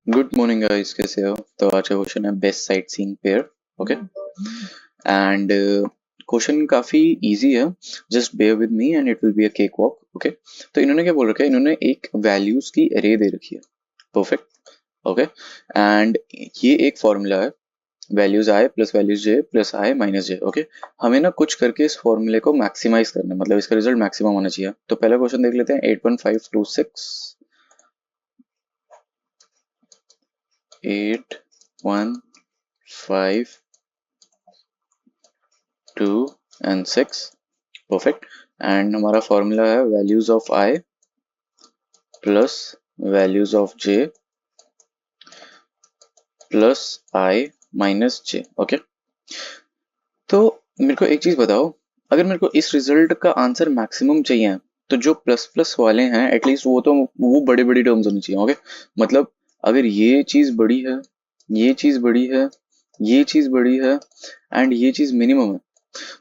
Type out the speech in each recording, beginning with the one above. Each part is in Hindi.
गुड मॉर्निंग गाइस, कैसे हो? तो आज का क्वेश्चन है best sightseeing pair. Okay, and question काफी इजी है। Just bear with me and it will be a cakewalk. Okay, तो इन्होंने क्या बोल रखा है, इन्होंने एक वैल्यूज की एरे दे रखी है। परफेक्ट। ओके, एंड ये एक फॉर्मूला है, वैल्यूज आई प्लस वैल्यूज जे प्लस आई माइनस जे। ओके, हमें ना कुछ करके इस फॉर्मूले को मैक्सिमाइज करना है, मतलब इसका रिजल्ट मैक्सिमम होना चाहिए। तो पहला क्वेश्चन देख लेते हैं। 8.1 5 2 and 6। परफेक्ट। एंड हमारा फॉर्मूला है values of I plus values of J plus I minus J. Okay, तो मेरे को एक चीज बताओ, अगर मेरे को इस रिजल्ट का आंसर मैक्सिमम चाहिए तो जो प्लस प्लस वाले हैं एटलीस्ट वो बड़ी बड़ी टर्म्स होनी चाहिए। ओके, मतलब अगर ये चीज बड़ी है, ये चीज बड़ी है, ये चीज बड़ी है एंड ये चीज मिनिमम है,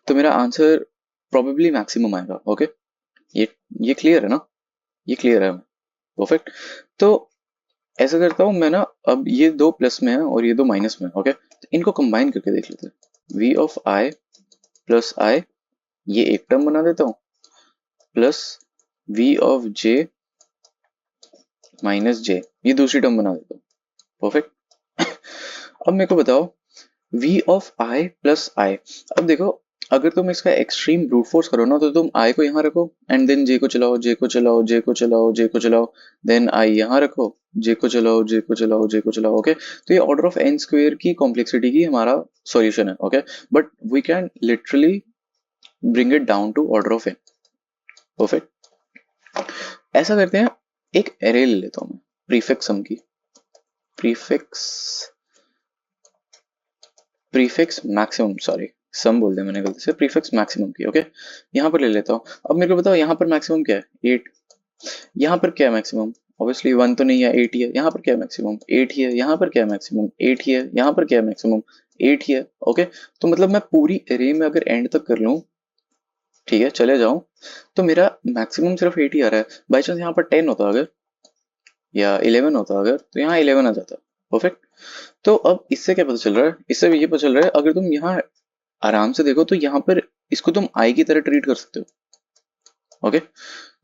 तो मेरा आंसर प्रोबेबली मैक्सिमम आएगा। ओके, ये ये क्लियर है ना? ये क्लियर है। परफेक्ट। तो ऐसा करता हूँ मैं ना, अब ये दो प्लस में है और ये दो माइनस में है। ओके, तो इनको कंबाइन करके देख लेते हैं। V of I plus I, ये एक टर्म बना देता हूँ, plus V of J minus J, ये दूसरी टर्म बना देता हूँ। परफेक्ट। अब मेरे को बताओ, वी ऑफ आई प्लस आई। अब देखो, अगर तुम इसका एक्सट्रीम ब्रूट फोर्स करो ना, तो तुम आई को यहाँ रखो एंड देन जे को चलाओ, जे को चलाओ, जे को चलाओ, जे को चलाओ, देन आई यहाँ रखो, जे को चलाओ, जे को चलाओ, जे को चलाओ। ओके, तो ये ऑर्डर ऑफ एन स्क्वेयर की कॉम्प्लेक्सिटी की हमारा सॉल्यूशन है। Okay, but we can literally bring it down to order of n. Perfect. ऐसा करते हैं, एक एरे ले लेता हूं मैं, प्रीफिक्स सम की, प्रीफिक्स प्रीफिक्स मैक्सिमम, सॉरी सम बोल दिया मैंने गलती से, प्रीफिक्स मैक्सिमम की। ओके, यहाँ पर ले लेता हूँ। अब मेरे को बताओ यहाँ पर मैक्सिमम क्या है? 8। यहाँ पर क्या है मैक्सिमम? ऑब्वियसली 1 तो नहीं है, 8 ही है। यहाँ पर क्या है मैक्सिमम? 8 ही है। यहाँ पर क्या है मैक्सिमम? 8 ही है। यहाँ पर क्या है मैक्सिमम? 8 ही है। ओके, तो मतलब मैं पूरी एरे में अगर एंड तक कर लूँ, ठीक है, चले जाऊं, तो मेरा मैक्सिमम सिर्फ 8 ही आ रहा है। बाई चांस यहाँ पर 10 होता अगर, या 11 होता अगर, तो यहाँ 11 आ जाता। परफेक्ट। तो अब इससे क्या पता चल रहा है? इससे ये पता चल रहा है, अगर तुम यहाँ आराम से देखो तो यहाँ पर इसको तुम आई की तरह ट्रीट कर सकते हो। ओके,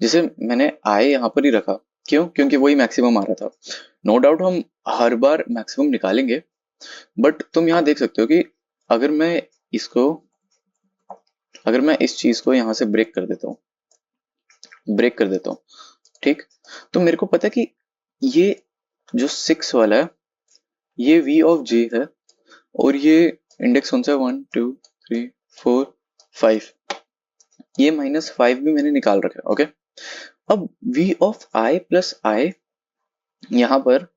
जैसे मैंने आई यहाँ पर ही रखा, क्यों? क्योंकि वही मैक्सिमम आ रहा था। नो डाउट हम हर बार मैक्सिमम निकालेंगे, बट तुम यहाँ देख सकते हो कि अगर मैं इसको, अगर मैं इस चीज को यहाँ से ब्रेक कर देता हूँ, ब्रेक कर देता हूँ, ठीक, तो मेरे को पता है कि ये जो 6 वाला है, ये वी ऑफ जे है, और ये इंडेक्स कौन सा है? 1 2 3 4 5, ये -5 भी मैंने निकाल रखा है। ओके, अब वी ऑफ आई प्लस आई, यहाँ पर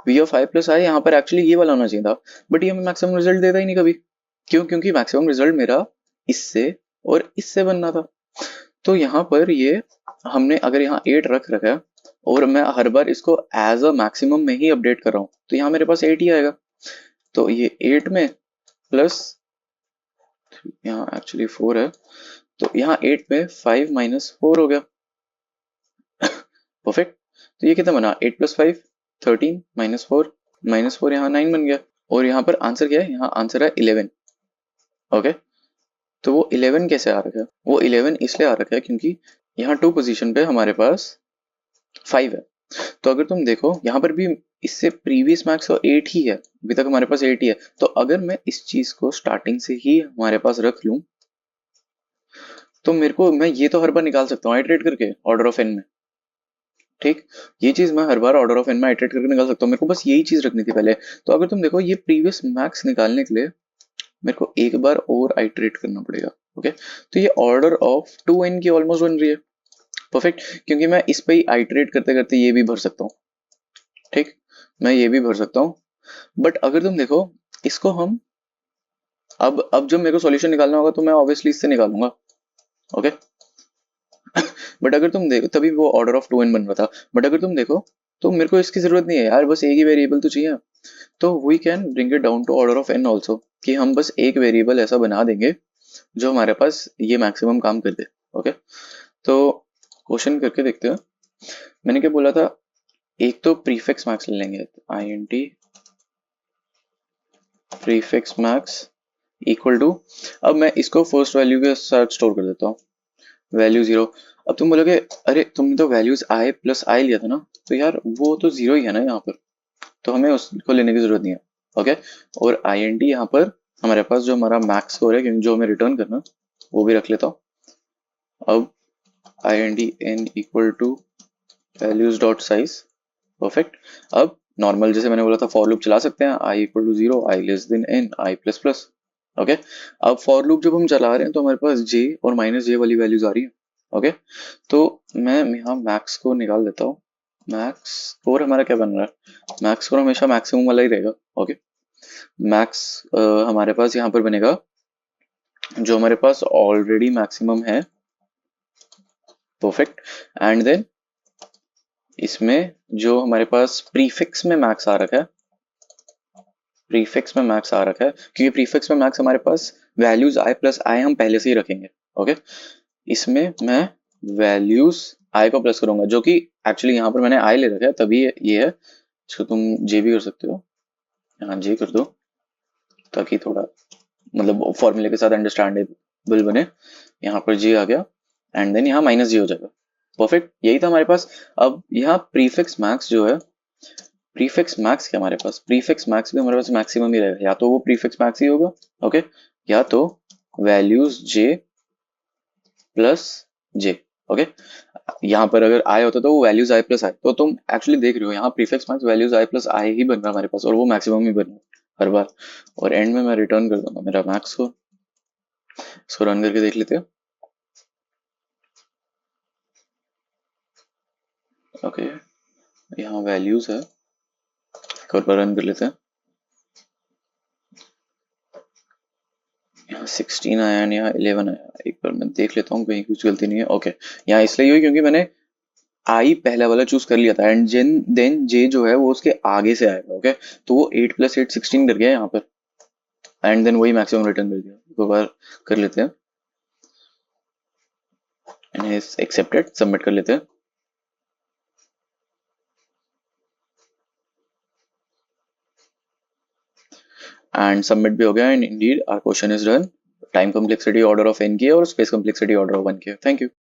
वी ऑफ आई प्लस आई यहाँ पर एक्चुअली ये वाला होना चाहिए था, बट ये हमें मैक्सिमम रिजल्ट देता ही नहीं कभी। क्यों? क्योंकि मैक्सिमम रिजल्ट मेरा इससे और इससे बनना था। तो यहाँ पर ये हमने अगर यहाँ 8 रख रखा है और मैं हर बार इसको एज अ मैक्सिमम में ही अपडेट कर रहा हूँ, तो यहाँ मेरे पास 8 ही आएगा। तो ये 8 में प्लस, यहाँ एक्चुअली 4 है, तो यहाँ 8 में 5 माइनस 4 हो गया। परफेक्ट। तो ये कितना बना? 8 प्लस 5 13 माइनस फोर यहाँ 9 बन गया। और यहाँ पर आंसर क्या है? यहाँ आंसर है 11। ओके, तो वो 11 कैसे आ रखा है? वो 11 इसलिए आ रखा है क्योंकि यहाँ 2 पोजीशन पे हमारे पास 5 है। तो अगर तुम देखो यहाँ पर भी इससे प्रीवियस मैक्स तो 8 ही है, अभी तक हमारे पास 8 ही है। तो अगर मैं इस चीज को स्टार्टिंग से ही हमारे पास रख लूं, तो मेरे को, मैं ये तो हर बार निकाल सकता हूँ आइटरेट करके ऑर्डर ऑफ एन में। ठीक, ये चीज मैं हर बार ऑर्डर ऑफ एन में आइटरेट करके निकाल सकता हूँ। मेरे को बस यही चीज रखनी थी पहले। तो अगर तुम देखो, ये प्रीवियस मैक्स निकालने के लिए मेरे को एक बार और आइटरेट करना पड़ेगा। ओके, तो ये ऑर्डर ऑफ 2n की ऑलमोस्ट बन रही है। परफेक्ट, क्योंकि मैं इस पे ही आइटरेट करते करते ये भी भर सकता हूँ। ठीक, मैं ये भी भर सकता हूँ। बट अगर तुम देखो, इसको हम अब जब मेरे को सॉल्यूशन निकालना होगा तो मैं ऑब्वियसली इससे निकालूंगा। ओके, बट अगर तुम देखो, तभी वो ऑर्डर ऑफ 2n बन रहा था। बट अगर तुम देखो तो मेरे को इसकी जरूरत नहीं है यार, बस एक ही वेरिएबल तो चाहिए। तो we can bring it down to order of n also, कि हम बस एक वेरिएबल ऐसा बना देंगे जो हमारे पास ये मैक्सिमम काम कर दे। ओके, तो क्वेश्चन करके देखते हैं। मैंने क्या बोला था? एक तो प्रीफिक्स मैक्स ले लेंगे, int prefix max equal to, अब मैं इसको फर्स्ट वैल्यू के साथ स्टोर कर देता हूँ, वैल्यू 0। अब तुम बोलोगे अरे तुमने तो वैल्यूज i प्लस आई लिया था ना, तो यार वो तो 0 ही है ना यहाँ पर, तो हमें उसको लेने की जरूरत नहीं है। ओके, और int यहाँ पर हमारे पास जो हमारा मैक्स स्कोर है, क्योंकि जो हमें रिटर्न करना वो भी रख लेता हूँ। अब int n equal to values dot size, perfect. अब नॉर्मल जैसे मैंने बोला था फॉर लूप चला सकते हैं, i equal to 0, i less than n, i plus plus. Okay, अब फॉर लूप जब हम चला रहे हैं तो हमारे पास j और माइनस j वाली वैल्यूज आ रही है। ओके, तो मैं यहाँ मैक्स को निकाल देता हूँ। मैक्स स्कोर हमारा क्या बन रहा है, मैक्स स्कोर हमेशा मैक्सिमम वाला ही रहेगा। ओके, मैक्स हमारे पास यहाँ पर बनेगा जो हमारे पास ऑलरेडी मैक्सिमम है, परफेक्ट। एंड देन इसमें जो हमारे पास प्रीफिक्स में मैक्स आ रखा है, प्रीफिक्स में मैक्स आ रखा है क्योंकि प्रीफिक्स में मैक्स हमारे पास वैल्यूज i प्लस आई हम पहले से ही रखेंगे। ओके, इसमें मैं वैल्यूज i को प्लस करूंगा, जो कि एक्चुअली यहाँ पर मैंने i ले रखा है तभी ये है। इसको तुम j भी कर सकते हो, यहाँ j कर दो ताकि थोड़ा मतलब फॉर्मूले के साथ अंडरस्टैंडेबल बने। यहाँ पर j आ गया एंड देन यहाँ माइनस j हो जाएगा, परफेक्ट। यही था हमारे पास। अब यहाँ प्रीफिक्स मैक्स जो है, प्रीफिक्स मैक्स क्या हमारे पास, प्रीफिक्स मैक्स भी हमारे पास मैक्सिमम ही रहेगा, या तो वो प्रीफिक्स मैक्स ही होगा। ओके, या तो values j plus j। Okay, यहाँ पर अगर i होता तो वो वैल्यूज i प्लस आई, तो तुम एक्चुअली देख रहे हो यहाँ prefix max values i plus I ही बन रहा है हमारे पास, और वो मैक्सिमम ही बन रहा है हर बार। और एंड में मैं रिटर्न कर दूंगा मेरा मैक्स को। इसको रन करके देख लेते हैं। ओके, यहाँ वैल्यूज है, एक और बार रन कर लेते हैं। यहाँ 16 आया है, यहाँ 11 आया, एक बार मैं देख लेता हूँ कहीं कुछ गलती नहीं है। ओके, यहाँ इसलिए हुई क्योंकि मैंने आई पहला वाला चूज कर लिया था एंड देन जे जो है वो उसके आगे से आएगा। ओके, तो वो 8 प्लस 8 16 कर गया यहाँ पर, एंड देन वही मैक्सिमम रिटर्न कर दिया। एक बार कर लेते हैं, एक्सेप्टेड, सबमिट कर लेते हैं। एंड सबमिट भी हो गया and indeed our question is done. Time complexity order of n की है और स्पेस कॉम्प्लेक्सिटी ऑर्डर ऑफ 1 की है। Thank you.